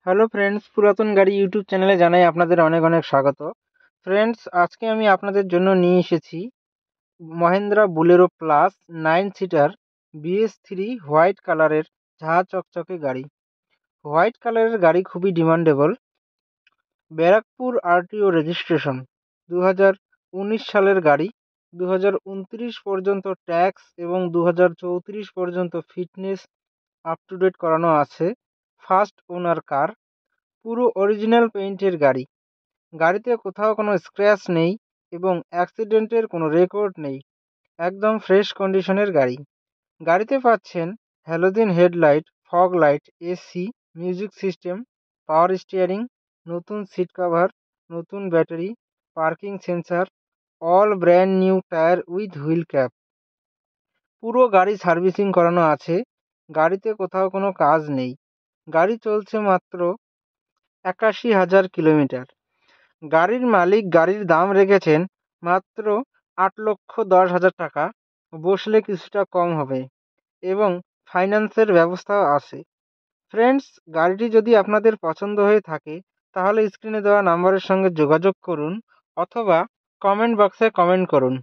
Hello friends, পুরাতন গাড়ি YouTube চ্যানেলে জানাই আপনাদের অনেক অনেক স্বাগত। ফ্রেন্ডস, আজকে আমি আপনাদের জন্য নিয়ে এসেছি Mahindra Bolero plus 9 seater BS3 white কালারের ঝাঁ চকচকে গাড়ি। হোয়াইট কালারের গাড়ি খুবই ডিমান্ডেবল। ব্যারাকপুর আরটিও রেজিস্ট্রেশন, 2019 সালের গাড়ি। 2029 পর্যন্ত ট্যাক্স এবং 2034 পর্যন্ত ফিটনেস আপ টু ডেট করানো আছে। ফার্স্ট ওনার কার, পুরো অরিজিনাল পেইন্টের গাড়ি। গাড়িতে কোথাও কোনো স্ক্র্যাচ নেই এবং অ্যাক্সিডেন্টের কোনো রেকর্ড নেই। একদম ফ্রেশ কন্ডিশনের গাড়ি। গাড়িতে পাচ্ছেন halogen headlight, fog light, AC, music system, power steering, নতুন সিট কভার, নতুন battery, parking sensor, all brand new tyre with wheel cap. পুরো গাড়ি সার্ভিসিং করানো আছে। গাড়িতে কোথাও কোনো কাজ নেই। গাড়ি চলছে মাত্র 81,000 কিলোমিটার। গাড়ির মালিক গাড়ির দাম রেখেছেন মাত্র 8,10,000 টাকা। বসলে কিছুটা কম হবে এবং ফাইন্যান্সের ব্যবস্থাও আছে। ফ্রেন্ডস, গাড়িটি যদি আপনাদের পছন্দ হয়ে থাকে তাহলে স্ক্রিনে দেওয়া নাম্বারের সঙ্গে যোগাযোগ করুন অথবা কমেন্ট বক্সে কমেন্ট করুন।